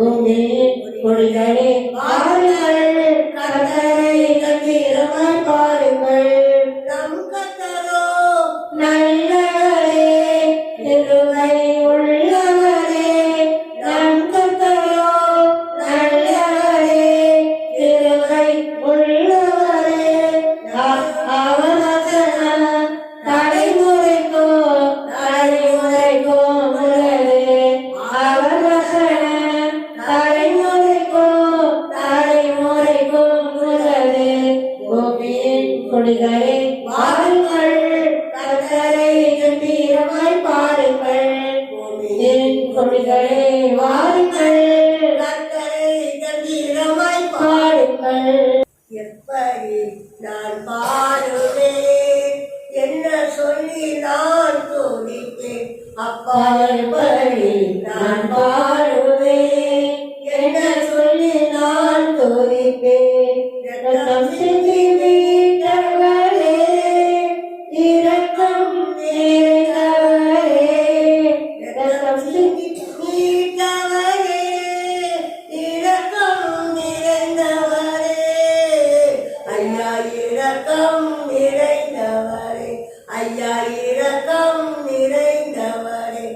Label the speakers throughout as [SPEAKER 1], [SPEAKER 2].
[SPEAKER 1] பூமியின் குடிகளே வாருங்கள், கர்த்தரை கம்பீரமாய் பாருங்கள். நம் கர்த்தரோ நல்லவரே, கிருபை உள்ளவரே. நம் கர்த்தரோ நல்லவரே, கிருபை உள்ளவரே. அவர் வசனம் தலைமுறைக்கும் தலைமுறைக்கும் உள்ளது. அவர் வசனம் தலைமுறைக்கும் தலைமுறைக்கும் உள்ளது. பூமியின் குடிகளே வாருங்கள், கர்த்தரை கம்பீரமாய் பாருங்கள். பூமியின் குடிகளே வாருங்கள், கர்த்தரை கம்பீரமாய் பாருங்கள். எப்படி நான் பாடுவேன், என்ன சொல்லி நான் துதிப்பேன். அப்பா எப்படி நான் பாடுவேன், என்ன சொல்லி நான் துதிப்பேன். இரக்கம் சிந்தி மீட்டவரே, இரக்கம் நிறைந்தவரே. இரக்கம் சிந்தி மீட்டவரே, இரக்கம் நிறைந்தவரே. ஐயா இரக்கம் நிறைந்தவரே, ஐயா இரக்கம் நிறைந்தவரே.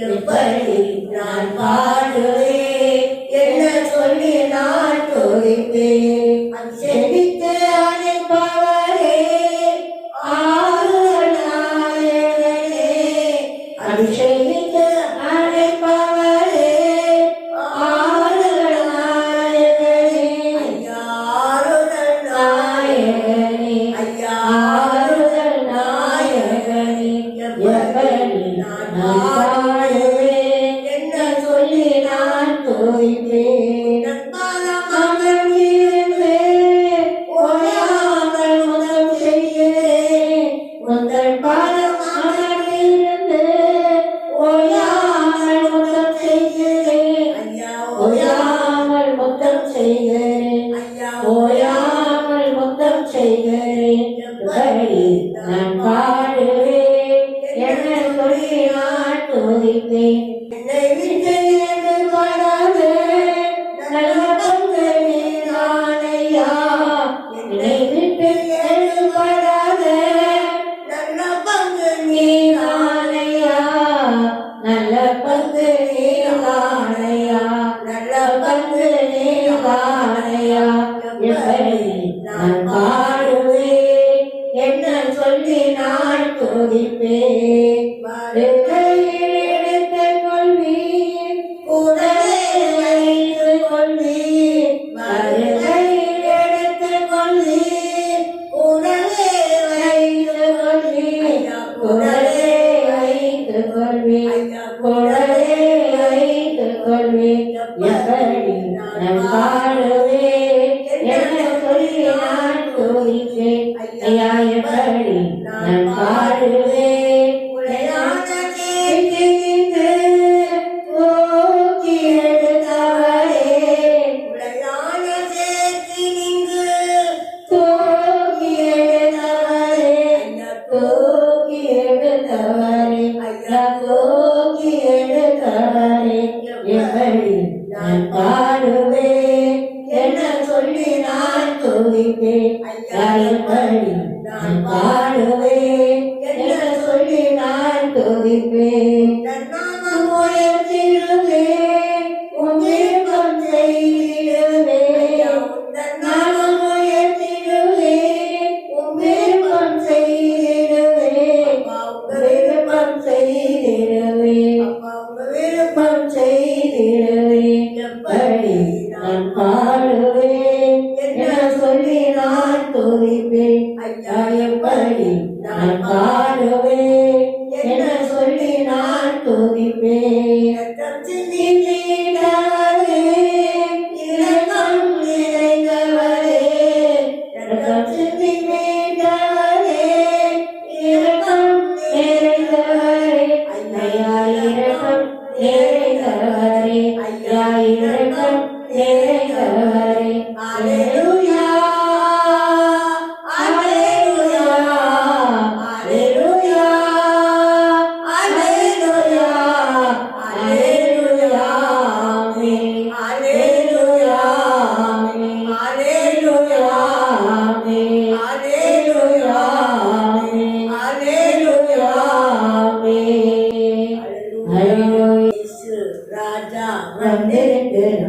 [SPEAKER 1] எப்படி நான் பாடுவேன், என்ன சொல்லி நான் துதிப்பேன். செவித்து அழைப்பவரே, ஆறுதல் நாயகனே. அபிஷேகித்து அழைப்பவரே, ஆறுதல் நாயகனே. ஐயா ஆறுதல் நாயகனே, ஐயா ஆறுதல் நாயகனே. எப்படி நான் பாடுவேன், என்ன சொல்லி நான் துதிப்பேன். ஓயாமல் முதல் செய்கிறேன், உங்கள் பாதம் அமர்ந்திருந்து ஓயாமல் முதல் செய்கிறேன். ஐயா ஓயாமல் மொத்தம் செய்கிறேன், ஐயா ஓயாமல் மொத்தம் செய்கிறேன். எப்படி நான் பாடுவேன், என்ன சொல்லி நான் துதிப்பேன். என்னை விட்டு என்று பாடாது நல்ல பங்கு நீதானையா. என்னை விட்டு என்று பாடாது நல்ல பங்கு நீதானையா. நல்ல பங்கு நீதானையா, நல்ல பங்கு நீதானையா. எப்படி நான் பாடுவேன், என்ன சொல்லி நான் துதிப்பேன். வருகையில் எடுத்துக் கொள்வீர், உடலை வைத்துக் கொள்வீர். வருகையில் எடுத்துக் கொள்வீர், உடலை வைத்துக் கொள்வீர். உடலை வைத்துக் கொள்வீர், உடலை வைத்துக் கொள்வீர். எப்படி நான் பாடுவேன், என்ன சொல்லி நான் துதிப்பேன். ஐயா எப்படி நான் பாடுவேன். உடையான கேட்டு தூக்கி எடுத்தவரே, உடையான சேர்த்து நின்று தூக்கி எடுத்தவரே. ஐயா தூக்கி எடுத்தவரே, ஐயா தூக்கி எடுத்தவரே. எப்படி நான் பாடுவேன், என்ன சொல்லி நான் துதிப்பேன். ஐயா எப்படி நான் பாடுவேன், என்ன சொல்லி நான் துதிப்பேன். நாமம் உயர்த்திடுவேன், உன் விருப்பம் செய்திடுவேன். நாமம் உயர்த்திடுவேன், உன் விருப்பம் செய்திடுவேன். விருப்பம் செய்திடுவேன், விருப்பம் செய்திடுவேன். எப்படி நான் பாடுவேன், என்ன சொல்லி நான் துதிப்பேன். ஐயா எப்படி நான் பாடுவேன், என்ன சொல்லி நான் துதிப்பேன். இரக்கம் சிந்தி மீட்டவரே, இரக்கம் நிறைந்தவரே. இரக்கம் சிந்தி மீட்டவரே, இரக்கம் நிறைந்தவரே. ஐயா இரக்கம் நிறைந்தவரே, ஐயா இரக்கம் நிறைந்தவரே. அல்லேலூயா, அல்லேலூயா, அல்லேலூயா, அல்லேலூயா, அல்லேலூயா, ஆமென்.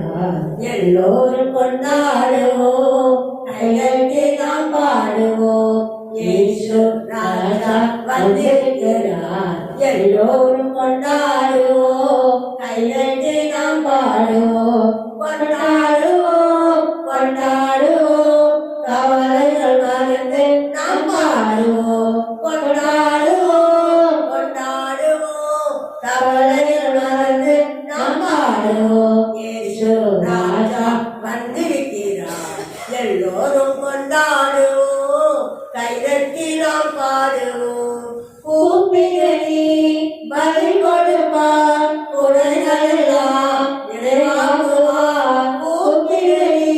[SPEAKER 1] வந்திருக்கிறார் எல்லோரும் கொண்டாடுவோம் கைகட்டி நாம் பாடுவோம் இயேசு ராஜா வந்திருக்கிறார் எல்லோரும் கொண்டாடுவோம் கைகட்டி நாம் பாடுவோம் கொண்டாடுவோம் கொண்டாடுவோம் கவலைகள் மறந்து நாம் பாடுவோம் கொண்டாடுவோம் கொண்டாடுவோம் கவலைகள் மறந்து நாம் பாடுவோம் இயேசு ராஜா வந்திருக்கிறார் எல்லோரும் கொண்டாடுவோம் கைதட்டி நாம் பாடுவோம் கூப்பிடனி பதில் கொடுப்பார் குறைகளெல்லாம் நிறைவாக்குவார் கூப்பிடனி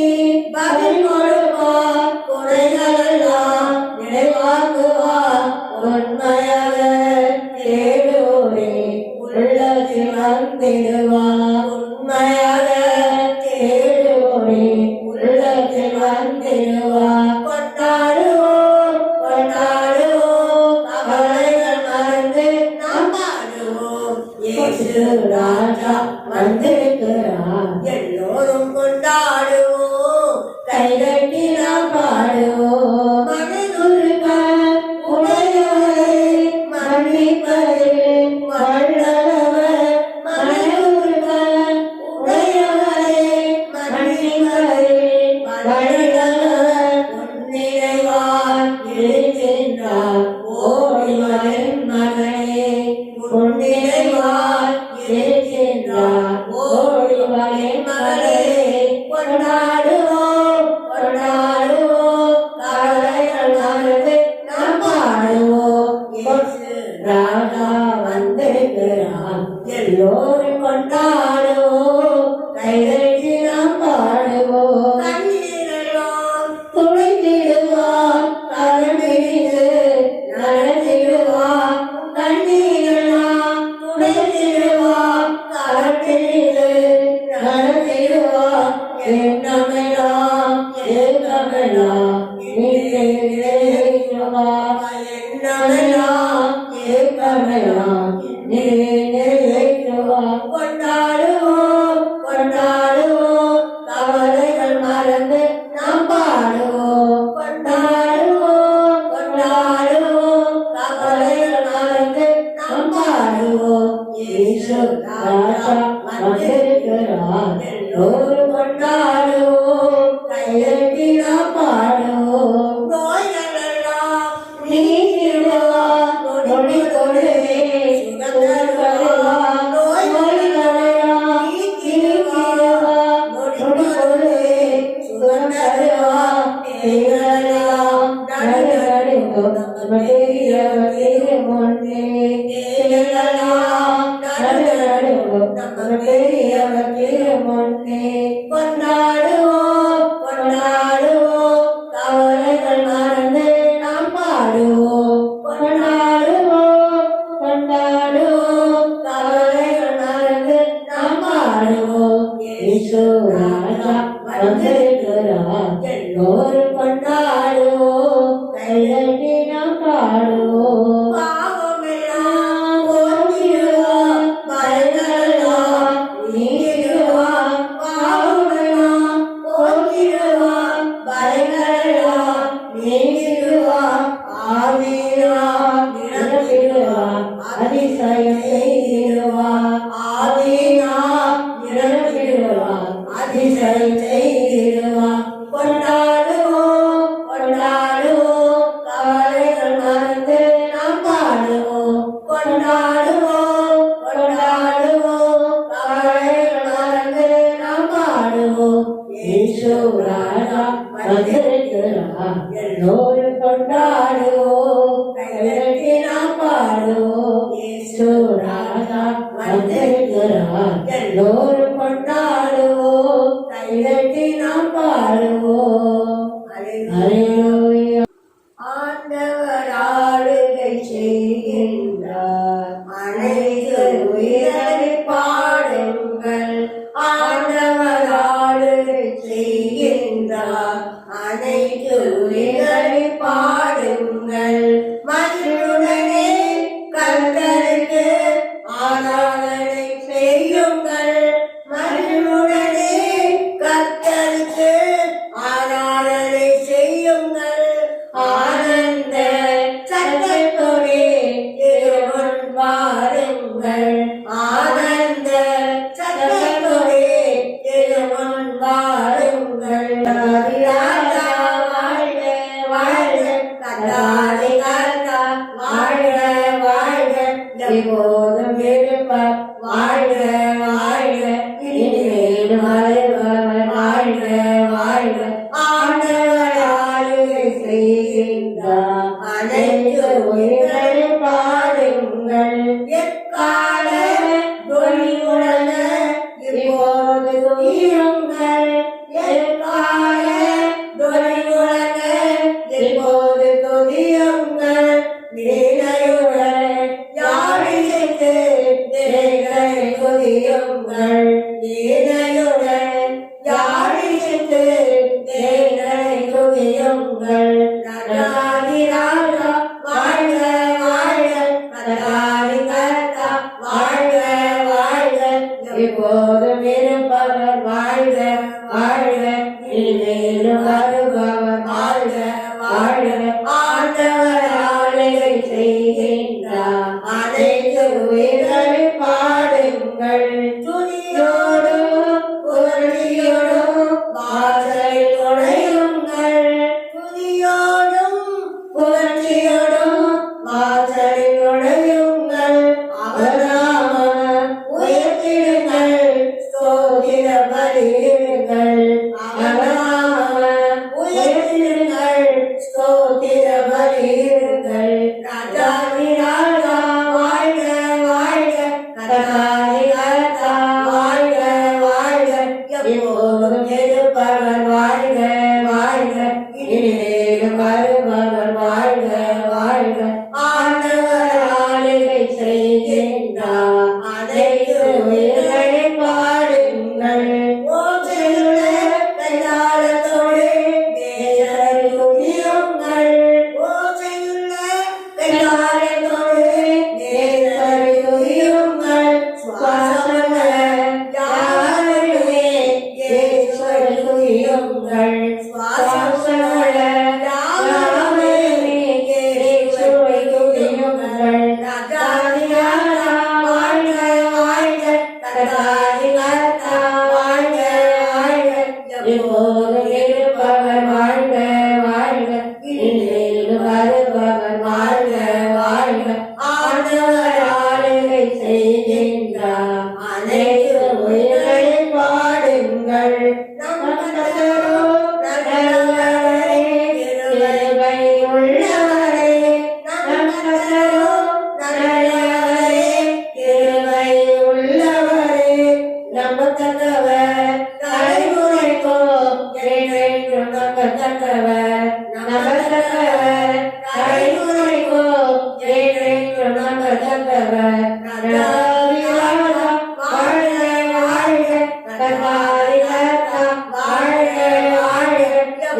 [SPEAKER 1] பதில் கொடுப்பார் குறைகளெல்லாம் நிறைவாக்குவார் உண்மையாக தேடுவோரே உள்ளத்தில் வந்திடுவார் உண்மையாக தேடுவோரே உள்ளத்தில் வந்திடுவார் கொண்டாடுவோம் கொண்டாடுவோம் கவலைகள் மறந்து நாம் பாடுவோம் இயேசு ராஜா வந்திருக்கிறார் எல்லோரும் கொண்டாடுவோம் கைதட்டி நாம் பாடுவோம் மனதுருக உடையவரை மன்னிப்பதில் வல்லவர் மனதுருக உடையவரை மன்னிப்பதில் வல்லவர் உன்னிறைவாய் இருக்கின்றார் ஓடிவரின் மகனே உன்னிறைவாய் இருக்கின்றார் ஓடிவரின் மகளே கொண்டாடுவோம் கொண்டாடுவோம் கவலைகள் மறந்து நாம் பாடுவோம் இயேசு ராஜா வந்திருக்கிறார் எல்லோரும் கொண்டாடுவோம் கைதட்டி நாம் பாடுவோம் கண்ணீரெல்லாம் துடைத்திடுவார் கரம் பிடித்து நடத்திடுவார் கண்ணீரெல்லாம் துடைத்திடுவார் கரம் பிடித்து நடத்திடுவார் எண்ணமெல்லாம் ஏக்கமெல்லாம் நிறைவேற்றுவார் எண்ணமெல்லாம் ஏக்கமெல்லாம் நிறைவேற்றுவார் கொண்டாடுவோம் கொண்டாடுவோம் கவலைகள் மறந்து நாம் பாடுவோம் கொண்டாடுவோம் கொண்டாடுவோம் கவலைகள் மறந்து நாம் பாடுவோம் இயேசு ராஜா வந்திருக்கிறார் எல்லோரும் கொண்டாடுவோம் கைதட்டி நாம் பாடுவோம் நோய்களெல்லாம் நீக்கிடுவார் நொடி கொடுவே சுகந்தருவார் நோய்களெல்லாம் நீக்கிடுவார் நொடி கொடுவே சுகந்தருவார் பேய்களெல்லாம் நடுநடுங்கும் பெரியவர் திருமுன்னே பேய்களெல்லாம் நடுநடுங்கும் பெரியவர் திருமுன்னே கொண்டாடுவோம் கொண்டாடுவோம் கவலைகள் மறந்து நாம் பாடுவோம் கொண்டாடுவோம் கொண்டாடுவோம் கவலைகள் மறந்து நாம் பாடுவோம் இயேசு ராஜா வந்திருக்கிறார் எல்லோரும் கொண்டாடுவோம் கைதட்டி நாம் பாடுவோம் பாவமெல்லாம் போக்கிடுவார் பயங்களெல்லாம் நீக்கிடுவார் பாவமெல்லாம் போக்கிடுவார் பயங்களெல்லாம் நீக்கிடுவார் ஆவியினால் நிரப்பிடுவார் அதிசயம் செய்திடுவார் ஆவியினால் நிரப்பிடுவார் அதிசயம் செய்திடுவார் கொண்டாடுவோம் கொண்டாடுவோம் கவலைகள் மறந்து நாம் பாடுவோம் கொண்டாடுவோம் கொண்டாடுவோம் கவலைகள் மறந்து நாம் பாடுவோம் இயேசு ராஜா வந்திருக்கிறார் எல்லோரும் கொண்டாடுவோம் கைதட்டி நாம் பாடுவோம் இயேசு ராஜா வந்திருக்கிறார் எல்லோரும் கொண்டாடுவோம் கைதட்டி நாம் பாடுவோம் அல்லேலூயா ஆண்டவர் ஆளுகை செய்கின்றார் அனைத்து உயிரை பாடுங்கள் ஆண்டவர் ஆளுகை செய்கின்றார் அனைத்து உயிரை பாடுங்கள் மகிழுடனே கர்த்தருக்கு ஆராதனை செய்யுங்கள் மகிழுடனே வாழுங்கள் ராஜா வாழ்க வாழ்க கட்டாதி கர்த்தா வாழ்க வாழ்க எப்போதும் இருப்பார் வாழ்க வாழ்க இனிமேலும் வருபவர் வாழ்க வாழ்க ஆண்டவர் ஆளுகை செய்கின்றார் அனைத்து உயிர்கள் பாடுங்கள் எக்கால துணிவுடன இப்போது துணியுங்கள் எக்கால துணிவுடன இப்போது துணியுங்கள் நீனையுடன் யாழிசைத்து தேகளை துதியுங்கள் நீனையுடன் யாழிசைத்து தேகளை துதியுங்கள் ராஜாதி ராஜா வாழ்க வாழ்க கர்த்தாதி கர்த்தா வாழ்க வாழ்க எப்போதும் இருப்பவர் வாழ்க வாழ்க இனிமேலும் வருபவர் வாழ்க வாழ்க ஆண்டவர் ஆளுகை செய்கின்றார் அனைத்து உயிர்களை பாடுங்கள் துதியோடும் புகழ்ச்சியோடும் வாசலில் நுழையுங்கள் துதியோடும் புகழ்ச்சியோடும் வாசலில் நுழையுங்கள் அவராம உயர்த்திடுங்கள் ஸ்தோத்திர பலியிடுங்கள் அவராம உயர்த்திடுங்கள் ஸ்தோத்திர பலியிடுங்கள் ராஜாதி ராஜா வாழ்க வாழ்க கர்த்தாதி கர்த்தா வாழ்க வாழ்க எப்போதும் இருப்பவர் வாழ்க வாழ்க இனிமேலும் வருபவர் வாழ்க வாழ்க ஆண்டவர் ஆளுகை செய்கின்றார் அனைத்து உயிர்களை பாடுங்கள் ஓசையுள்ள கைதாளத்தோடு நேசரை துதியுங்கள் ஓசையுள்ள கைதாளத்தோடு நேசரை துதியுங்கள் சுவாசங்கள யாருமே இயேசுவை துதியுங்கள் சுவாசங்கள யாருமே இயேசுவை துதியுங்கள் ராஜாதி ராஜா வாழ்க வாழ்க கர்த்தாதி கர்த்தா வாழ்க வாழ்க எப்போதும் இருப்பவர் வாழ்க வாழ்க இனிமேலும் வருபவர் வாழ்க வாழ்க ஆண்டவர் ஆளுகை செய்கின்றார் அனைத்து உயிர்களை பாடுங்கள் நமக்கரோ நல்லவரே கிருபை உள்ளவரே நமக்கரோ நல்லவரே கிருபை உள்ளவரே நமக்கவர் தலைமுறைக்கோ என்றென்றும் நமக்கவர் நமக்கவர் தலைமுறைக்கோ என்றென்றும் நமக்கவர் ராஜாதி ராஜா வாழ்க வாழ்க கர்த்தாதி கர்த்தா வாழ்க வாழ்க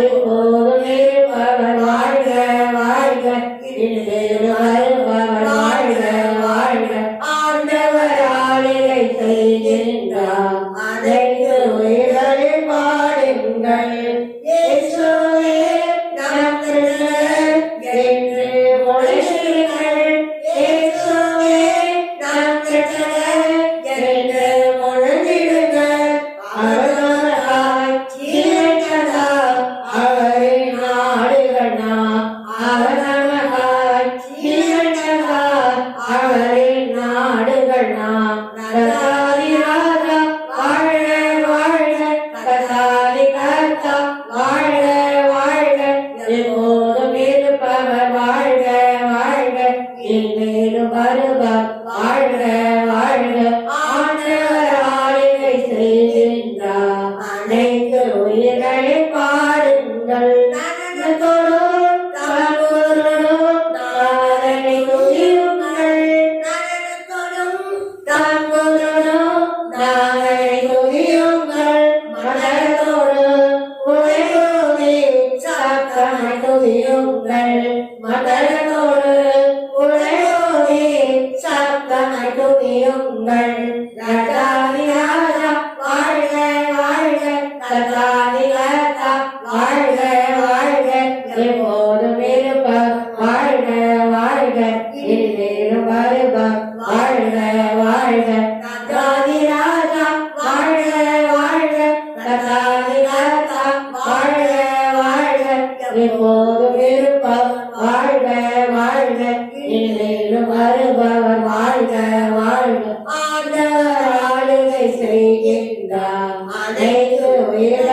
[SPEAKER 1] எப்போதும் இருப்பவர் வாழ்க வாழ்க இனிமேலும் வருபவர் வாழ்க வாழ்க ஆண்டவர் ஆளுகை செய்கின்றார் அனைத்து உயிர்களை பாடுங்கள் இயேசுவே நம் கிருஷ்ணர் என்று முழங்குங்கள் இயேசுவே நம் கிருஷ்ணர் என்று முழங்கிடுங்கள் அவர்காய் ஜீவனதா அவரின் நாடுகள்னா அவர் நமக்காய் ஜீவனதா அவரின் நாடுகள்னா ராஜாதி ராஜா வாழ்க வாழ்க கர்த்தாதி கர்த்தா வாழ்க வாழ்க எப்போதும் இருப்பவர் வாழ்க வாழ்க இனிமேலும் வருபவர் வாழ்க வாழ்க ஆண்டவர் ஆளுகை செய்கின்றார் அனைத்து உயிர்களை பாடுங்கள் நடனத்தோடும் தாழ்வோரோடும் நாதனை துதியுங்கள் நடனத்தோடும் தாழ்வோரோடும் நாதனை துதியுங்கள் மனதோடு உழையோதி சாத்தனை துதியுங்கள் மனதோடு உழையோதி சாத்தனை துதியுங்கள் ராஜாதி ராஜா வாழ்க வாழ்க கர்த்தாதி கர்த்தா வாழ்க வாழ்க எப்போதும் இருப்பவர் வாழ்க வாழ்க இனிமேலும் வருபவர் வாழ்க வாழ்க ராஜாதி ராஜா வாழ்க வாழ்க கர்த்தாதி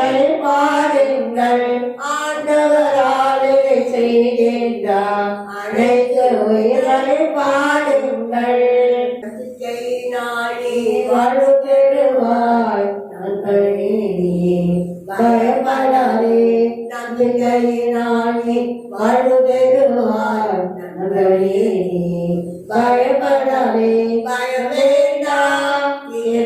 [SPEAKER 1] உயிர்கள் பாடுங்கள் ஆண்டவரால் இதை செய்கின்றார் அனைத்து உயிர்கள் பாடுங்கள் நாடி வாழ்வு பெறுவாய் பயப்படாதே நம்பிக்கையினால் நீ வாழ்வு பெறுவாய் பயப்படாதே பயம் வேண்டாம்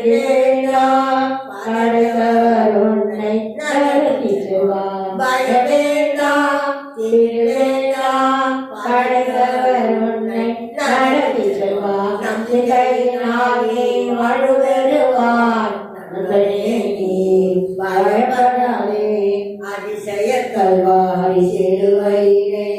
[SPEAKER 1] வேண்டாம் படைத்தவர் உன்னை நடத்தி செல்வார் பயம் வேண்டாம் வேண்டாம் படைத்தவர் உன்னை நடத்தி செல்வார் நம்பிக்கையினால் நீ வாழ்வு பெறுவார் பயப்படாதே அதிசய கல்வாரி சிலுவையிலே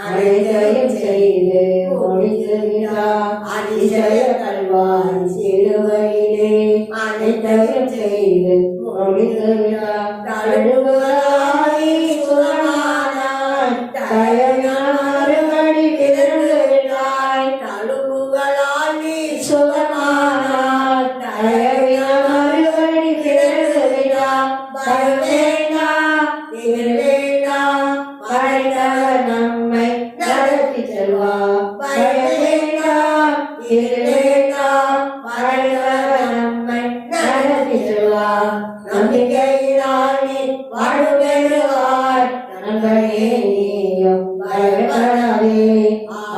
[SPEAKER 1] அனைத்தையும் செய்து முடித்துகிறார் அதிசய கல்வாரி சிலுவையிலே அனைத்தையும் செய்து முடித்துகிறார் தழுவுகளாய் சுகமானாய் தயனாறுபடி பிறந்துவிட்டாய் தழுவுகளால் நீ சுகமானாய் தயனாறுபடி பிறந்துவிட்டாய் பயம் வேண்டாம் வேண்டாம் படைத்தவர் நம்மை நடத்தி செல்வார் பயம் வேண்டாம் வேண்டாம் படைத்தவர் நம்மை நடத்தி செல்வார் நம்பிக்கையினால் நீ வாழ்வு பெறுவார் நண்பனே நீயும் பயப்படாதே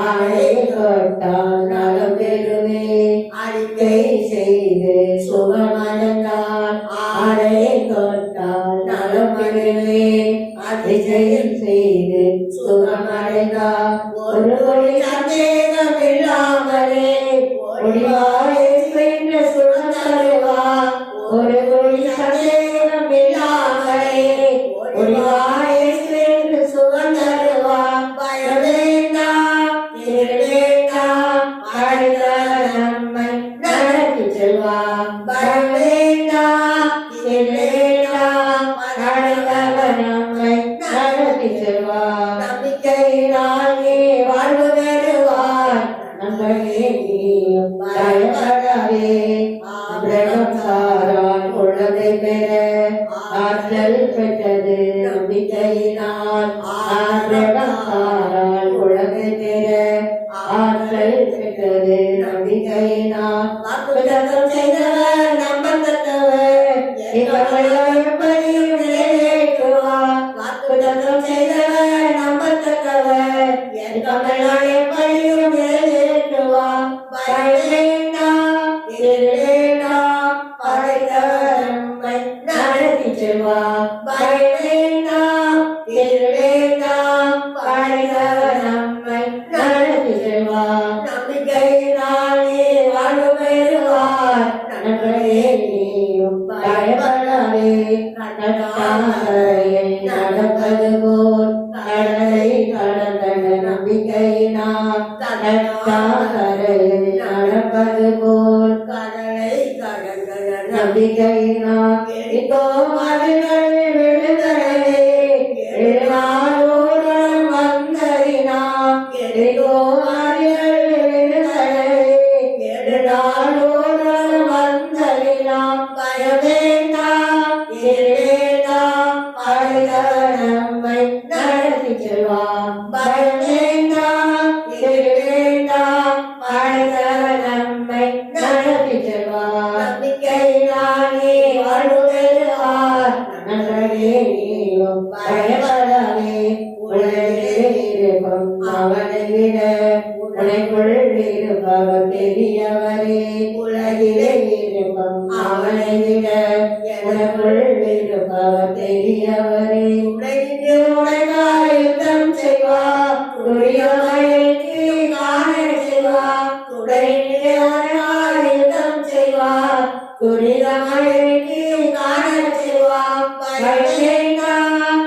[SPEAKER 1] ஆளை தொட்டால் நலம் பெறுவே அறிக்கை செய்து சுகமடைந்தால் ஆளை தொட்டால் நலம் பெறுவே அதிசயம் செய்து சுகமடைந்தால் ஒரு கொடி சந்தேகம் இல்லாமலே ஒளிவாய் என்ற சுகம் தருவார் ஒரு கொடி சந்தேகம் இல்லாமலே ஒளிவாய் என்று சுகம் தருவார் பயம் வேண்டாம் வேண்டாம் படைத்தவர் நம்மை நடத்தி செல்வார் பயம் வேண்டாம் வேண்டாம் படைத்தவர் நம்மை நடத்தி செல்வார் நம்பிக்கையினால் நீ வாழ்வு பெறுவார் நண்பனே நீயும் பயப்படாதே ஆபிரகாம் சாராள் குழந்தை பெற ஆற்றல் பெற்றது நம்பிக்கையினால் ஆபிரகாம் சாராள் குழந்தை பெற ஆற்றல் பெற்றது நம்பிக்கையினால் வாக்குத்தத்தம் செய்தவர் நம்பத்தக்கவர் எப்படியும் நிறைவேற்றுவார் வாக்குத்தத்தம் செய்தவர் நம்பத்தக்கவர் எப்படியும் நிறைவேற்றுவார் பயம் வேண்டாம் வேண்டாம் படைத்தவர் நம்மை நடத்தி செல்வார் பயம் வேண்டாம் வேண்டாம் படைத்தவர் நம்மை நடத்தி செல்வார் நம்பிக்கையினால் நீ வாழ்வு பெறுவார் நண்பனே நீயும் பயப்படாதே கடற்கரையில் நடப்பது போல் கடலை கடந்தன நம்பிக்கையினால் கடற்கரையில் நடப்பது போல் கடலை கடந்தன நம்பிக்கையினால் இதோ மதுகள் விடுதலை எழுநாளோடு வந்தறினார் இதோ மதுகள் விடுதலை எழுநாளோடு வந்தறினார் பயம் வேண்டாம் வேண்டாம் படைத்தவர் நம்மை நடத்தி செல்வார் பயம் வேண்டாம் வேண்டாம் படைத்தவர் நம்மை நடத்தி செல்வார் நம்பிக்கையினால் நீ வாழ்வு பெறுவார் நண்பனே நீயும் பயப்படாதே உலகிலே இருக்கும் அவனை விட உனக்குள் இருப்பவர் பெரியவரே உலகிலே இருக்கும் அவனை விட உனக்குள் இருப்பவர் பெரியவரே உலகிலே உனக்காக யுத்தம் செய்வார் துரியமைக்கு காண செய்வார் உலகிலே உனக்காக யுத்தம் செய்வார் துரியமைக்கு காண செய்வார் பயம் வேண்டாம்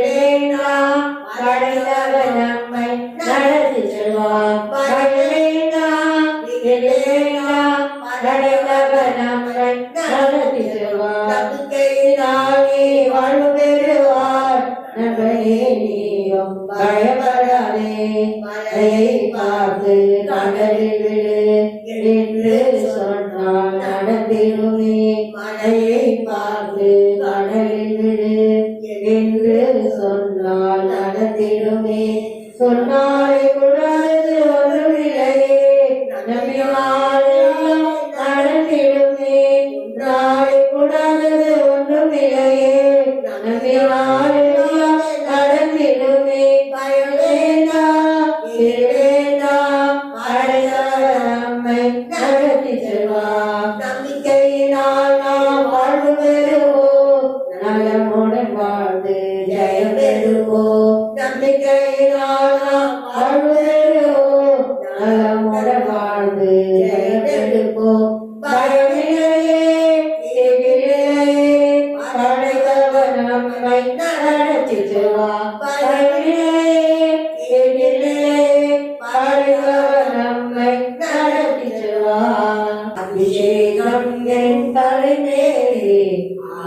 [SPEAKER 1] வேண்டாம் படைத்தவர் நம்மை நடத்தி செல்வார் பயம் வேண்டாம் வேண்டாம் படைத்தவர் நம்மை நடத்தி செல்வார் நம்பிக்கையினால் நீ வாழ்வு பெறுவார் நண்பனே நீயும் பயப்படாதே மலையை பார்த்து கடலில் விடு என்று சொன்னால் நடந்திடுமே மலையை பார்த்து கடலில் விடு என்று சொன்னால் நடத்திடுமே. சொன்னாலே கூடாது ஒன்றுமில்லையே, நம்பினால் எல்லாம் நடத்திடுமே. நாளை கூடாதது ஒன்றுமில்லையே, நம்பினால் எல்லாம் நடத்திடுமே. பயம் வேண்டாம், இரு வேண்டாம், அழைத்தவர் நம்மை நடத்தி செல்வார். நம்பிக்கையினால் நாம் வாழ்வு பெறுவோம், நலமுடன் வாழ்ந்து ஜெயம் பெறுவோம். நம்பிக்கையினால் நாம் வாழ்வு பெறுவோம், நலமுடன் வாழ்ந்து ஜெயம் பெறுவோம். பயமில்லையே, திகிலில்லையே, படைத்தவர் நம்மை நடத்தி செல்வார். பயமில்லையே, திகிலில்லையே, படைத்தவர் நம்மை நடத்தி செல்வார். அபிஷேகம் என் தலைமேலே,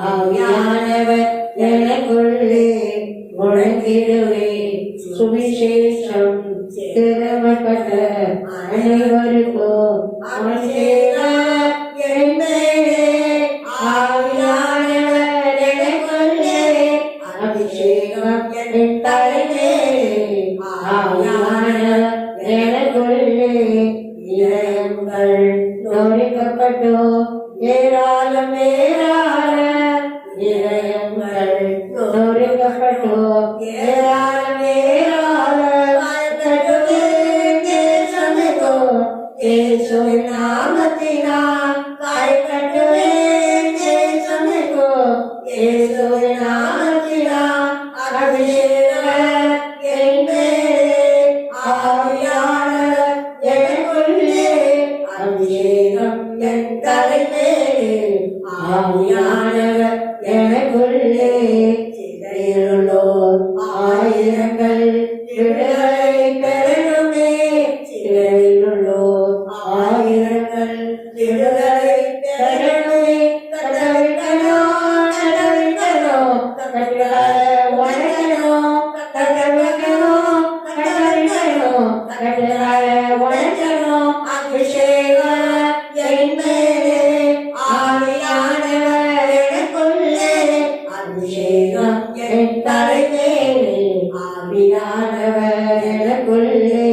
[SPEAKER 1] ஆவியானவர் எனக்குள்ளே முழங்கிடுவே. சுவிசேஷம் திறமைப்பட்ட அனைவருக்கும் அபிஷேகம் என் மேலே, ஆவியானவர் எனக்குள்ளே. அபிஷேகம் என் தலைமேலே, ஆவியானவர் எனக்குள்ளே. இதயங்கள் நொறுக்கப்பட்டோ ஏராளம் ஏராள, இதயங்கள் நொறுக்கப்பட்டோ ஏராளம் ஏராள. வாய்க்கட்டுமே தேசமிகோ, இயேசுவின் நாமத்தினால் வாய்க்கட்டுமே தேசமிகோ, இயேசுவின் நாமத்தினால். அபிஷேகம் என் மேலே, ஆவியானவர் எனக்குள்ளே. அபிஷேகம் என் தலைமேலே, ஆவியானவர் எனக்குள்ளே. சிறையிலுள்ளோர் ஆயிரங்கள் விடுதலை பெறணுமே, சிறையிலுள்ளோர் ஆயிரங்கள் விடுதலை பெறணுமே. கட்டவிழ்க்கணும், கட்டவிழ்க்கணும், கட்டவிழ்க்கணும், வணங்கணும், கட்டவிழ்க்கணும், கட்டவிழ்க்கணும், கட்டவிழ்க்கணும், வணங்கணும். அபிஷேகம் என் மேலே, ஆவியானவர் எனக்குள்ளே. அபிஷேகம் என் தலைமேலே, ஆவியானவர் எனக்குள்ளே.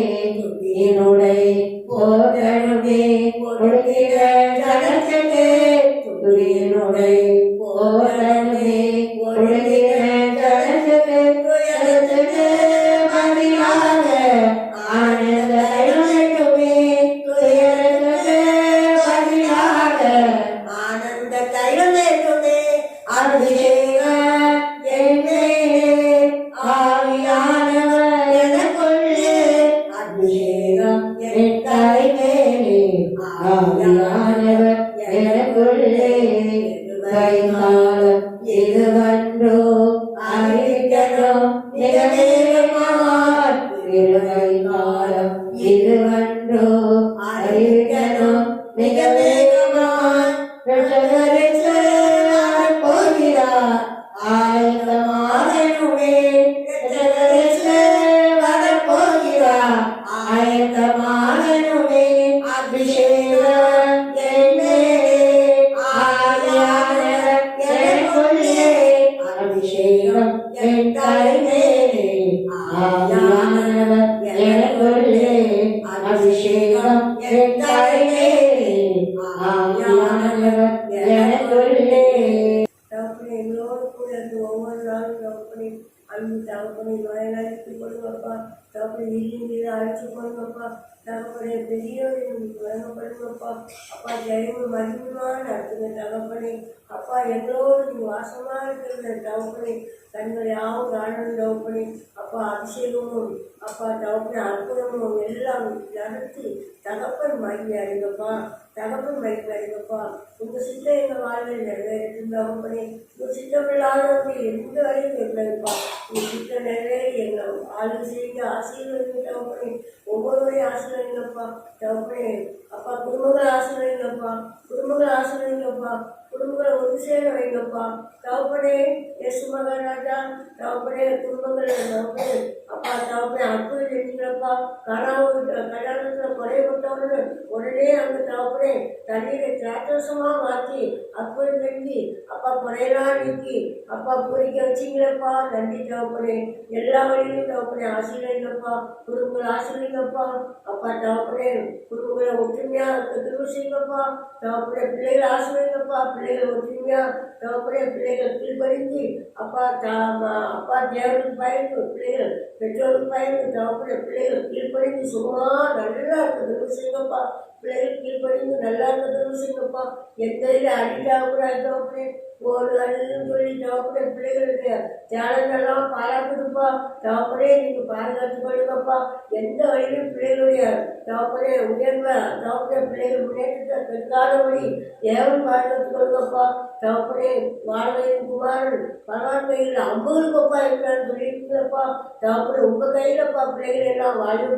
[SPEAKER 1] என்னுடைய போதனுமே கொடுக்கிற ஜனத்துக்கு, துதியினுடைய போதனுமே கொடுக்கிற ஜனத்துக்கு, துயரத்துக்கு பதிலாக ஆனந்த தைலமே, துயரத்துக்கு பதிலாக ஆனந்த தைலமே. அபிஷேகம் என் மேலே, ஆவியானவர் எனக்குள்ளே. அபிஷேகம் என் தலைமேலே, ஆவியானவர் எனக்குள்ளே. கைகாலம் இதுவன்றோ அறிவிக்கணும் மிக வேகமாய், இருகை காலம் இதுவன்றோ அறிவிக்கணும் மிக வேகமாய். ரட்சகரித்து வரப்போகிறார், ஆயத்தமாகணுமே. ரட்சகரித்து வரப்போகிறார், ஆயத்தமாகணுமே. அபிஷேகம் என் மேலே, ஆவியானவர் எனக்குள்ளே. அபிஷேகம் என் தலைமேலே, ஆவியானவர் எனக்குள்ளே. அபிஷேகம் என் தலைமேலே, ஆவியானவர் எனக்குள்ளே.
[SPEAKER 2] தகப்பனே, எங்களோடு கூட இருந்து ஒவ்வொரு நாளும் தகப்பனே அன்பு தகப்பனை வயலடித்து கொள்ளுங்கப்பா. தகப்பனை வீட்டின் அழைத்து கொள்ளுங்கப்பா. தகப்பனை பெரியவர்கள் வழங்கப்படுங்கப்பா. அப்பா ஜெயமும் மகிழ்ச்சியாக நடத்துங்க தகப்பனே. அப்பா எங்களோடு நீ வாசமாக இருக்கிற தகப்பனை கண்களை யாவும் காணணும் தகப்பனே. அப்பா அபிஷேகமும் அப்பா தகப்பனை அற்புதமும் எல்லாம் நடத்தி தகப்பன் மகிழ்ச்சி அடைங்கப்பா. தகப்பன் மகிழ்ச்சி அடைங்கப்பா. உங்கள் சித்தம் எங்கள் வாழ்வில் நிறைவேற்றும் தகப்பனே. உங்கள் சித்தமில்லாதவர்கள் எந்த வரையும் எங்கள்ப்பா. உங்கள் சித்தம் நிறைவேறி எங்கள் ஆளுகை செய்ய ஆசீர்வதிங்க தகப்பனே. ஒவ்வொருவரையும் ஆசீர்வதிங்கப்பா தகப்பனே. அப்பா குடும்பங்களை ஆசீர்வதிங்கப்பா. குடும்பங்களை ஆசீர்வதிங்கப்பா. குடும்பங்களை ஒரு சேர வைங்கப்பா. தகப்பனே இயேசு மகாராஜா தகப்பனே குடும்பங்கள் தகப்பனே அப்பா தகப்பனே அற்புதம் செஞ்சீங்களப்பா. கல்யாணத்தில் குறைபட்டவர்கள் உடனே அந்த தகப்பனே தண்ணீரை திராட்சரசமா மாற்றி அற்புதம் செஞ்சு அப்பா குறையெல்லாம் நீக்கி அப்பா பூரிக்க வச்சிங்களப்பா. நன்றி தகப்பனே. எல்லா வழியிலும் தகப்பனே ஆசீர்வதிங்கப்பா. குடும்பங்கள் ஆசீர்வதிங்கப்பா. அப்பா தகப்பனே குடும்பங்களை ஒற்றுமையா திருவசிங்கப்பா. தகப்பனே பிள்ளைகளை ஆசீர்வதிங்கப்பா. பிள்ளைகள் ஒற்றுமையா தகப்பனே பிள்ளைகள் கீழ்படிஞ்சு அப்பா அப்பா தேவனுக்கு பயந்து பிள்ளைகள் பெற்றோருக்கு பயந்து தகப்பனே பிள்ளைகள் கீழ்படிஞ்சு சும்மா நல்லா இருக்கிறது செய்யுங்கப்பா. பிள்ளைகள் கீழ்படிஞ்சு நல்லா இருக்கிறது செய்யுங்கப்பா. எந்த இதில் அடிக்காகக்கூடாது தகப்பனே. ஒரு அடின்னு சொல்லி தகப்பனே பிள்ளைகளுடைய தியானங்கள்லாம் பாராட்டுதுப்பா. தகப்பனே நீங்கள் பாதுகாத்து கொள்ளுங்கப்பா. எந்த வழியிலும் பிள்ளைகளுடைய தகப்பனே உயர்ந்த தகப்பனே பிள்ளைகள் முன்னேற்றத்தை பெருக்காதபடி தேவன் பாதுகாத்து கொள்ளுங்கப்பா. தகப்பனே வாழ்வையின் குமாரன் பகவான் கையில் 50 கொப்பா இருக்கிறான்னு சொல்லியிருக்கிறப்பா. தகப்பனே உங்கள் கையிலப்பா பிள்ளைகள் எல்லாம் வாழ்வு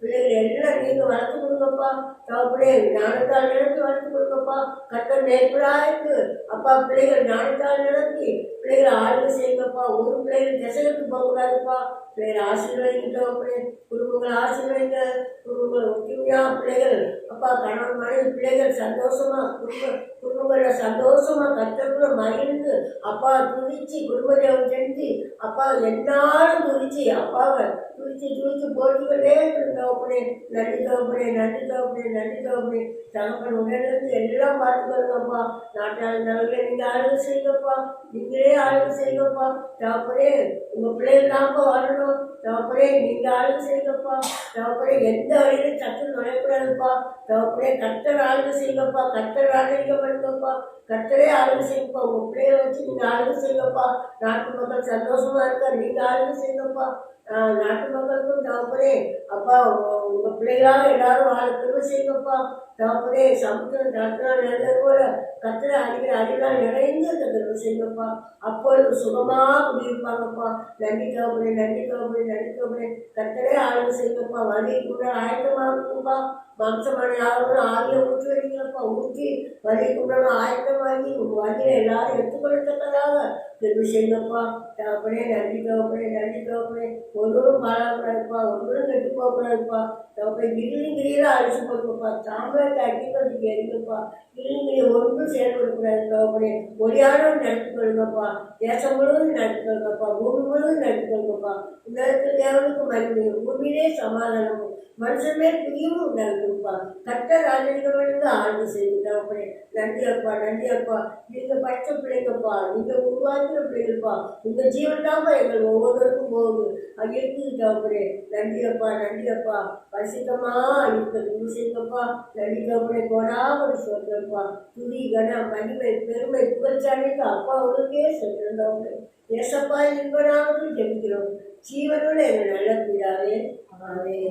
[SPEAKER 2] பிள்ளைகள் எல்லாம் நீங்கள் வளர்த்து கொடுங்கப்பா. தகப்பனே ஞானத்தால் நினைத்து வளர்த்து கொடுங்கப்பா. கட்ட நேர்படாயிருக்கு அப்பா பிள்ளைகள் ஞானத்தால் நினைத்து பிள்ளைகள் ஆளுகை செய்யுங்கப்பா. ஒரு பிள்ளைகள் திசைக்கு போகக்கூடாதுப்பா. பிள்ளைகள் ஆசீர்வதிங்க தகப்பனே. குடும்பங்கள் ஆசீர்வதிங்க. குடும்பங்கள் ஒற்றுமையா பிள்ளைகள் அப்பா கணவன் மனைவி பிள்ளைகள் சந்தோஷமா குடும்பங்கள சந்தோஷமா கத்தக்குள்ள மகிழ்ந்து அப்பா துதிச்சு குடும்ப தேவன் செஞ்சு அப்பா என்னாலும் துதிச்சு அப்பாவை துதிச்சு போட்டுக்கிட்டே தகப்பனே. நன்றி தகப்பனே. நன்றி தகப்பனே. நன்றி தகப்பனே. தகப்பன் உடனிருந்து எல்லாம் பார்த்துக்கணுங்கப்பா. நாட்டாளர் நலவே நீங்கள் ஆளுகை செய்யுங்கப்பா. நீங்களே ஆளுகை செய்யுங்கப்பா. தகப்பனே உங்கள் பிள்ளைகள் தான்ப்பா வரணும். தகப்பனே நீங்கள் ஆளுகை செய்யுங்கப்பா. தகப்பனே எந்த வழியிலும் சத்து நுழையக்கூடாதுப்பா. தகப்பனே கர்த்தர் ஆளுகை செய்யுங்கப்பா. கர்த்தர் ஆளுகைப்படுங்கப்பா. கர்த்தரே ஆளுகை செய்யுங்கப்பா. உங்கள் பிள்ளைகளை வச்சு நீங்கள் ஆளுகை செய்யுங்கப்பா. நாட்டு மக்கள் சந்தோஷமா இருக்க நீங்கள் ஆளுகை செய்யுங்கப்பா. நாட்டு மக்களுக்கும் தகப்பனே அப்பா உங்கள் பிள்ளைகளாக எல்லாரும் வாழ்க்கை செய்யுங்கப்பா. தகப்பனே சமுத்திரம் தரத்தினால் நிறைந்தது போல கத்திர அடிக்கிற அடினால் நிறைந்து இருக்கிறது செய்யுங்கப்பா. அப்பொழுது சுகமாக குடியிருப்பாங்கப்பா. நன்றி தகப்பனே. நன்றி தகப்பனே. நன்றி தகப்பனே. கத்தரே ஆளுகை செய்யுங்கப்பா. வழி கூட ஆயத்தமாக இருக்கும்பா. வம்சமான யாரும் ஆவியை ஊற்றி வைக்கிறப்பா. ஊற்றி வழி கூட ஆயத்தமாகி உங்கள் வழியை எல்லாரும் எடுத்துக்கொள்ளத்தக்கதாக திரும்பி செய்யுங்கப்பா. தகப்பனே நன்றி தகப்பனே. நன்றி தகப்பனே. ஒருவரும் பாழாக்கூடாதுப்பா. ஒருவரும் கெட்டு போகக்கூடாதுப்பா. தகப்பனே கிரியில அழிச்சு போட்டுப்பா. சாம்பலுக்கு அடிக்கிறதுக்கு எரிங்கப்பா. கிரிங்கிரி ஒன்றும் செயல்படக்கூடாது தகப்பனே. ஒளியானவன் நடத்தி கொள்ளுங்கப்பா. தேசம் முழுவதும் நடத்தி கொள்ளுங்கப்பா. பூமி முழுவதும் நடத்தி கொள்ளுங்கப்பா. இந்த இடத்துல தேவனுக்கு மகிமையும் பூமியிலே சமாதானமும் மனுஷமே பிரியமும் உண்டாக்குப்பா. கட்ட ராஜனிகமிருந்து ஆழ்ந்து செய்யும் தகப்பனே. நன்றி அப்பா. நன்றி அப்பா. நீங்கள் பச்சை பிள்ளைங்கப்பா. நீங்கள் உருவாக்கிற பிள்ளைங்கப்பா. உங்கள் ஜீவன் தான்ப்பா எங்கள் ஒவ்வொருவருக்கும் போகுது. அது இருக்குது தகப்பனே. நன்றி அப்பா. நன்றி அப்பா. பரிசுத்தமா இருக்கிறது செய்யுங்கப்பா. நன்றி தகப்பனே. கோடாபடி சொல்றப்பா. துதி கன மகிமை பெருமை புகழ்ச்சாலைக்கு அப்பா உங்களுக்கே சொல்றோம். ஏசப்பா என்பனாவது ஜெபிக்கிறோம். ஜீவனோட எங்கள் நல்ல பிதாவே. ஆமென்.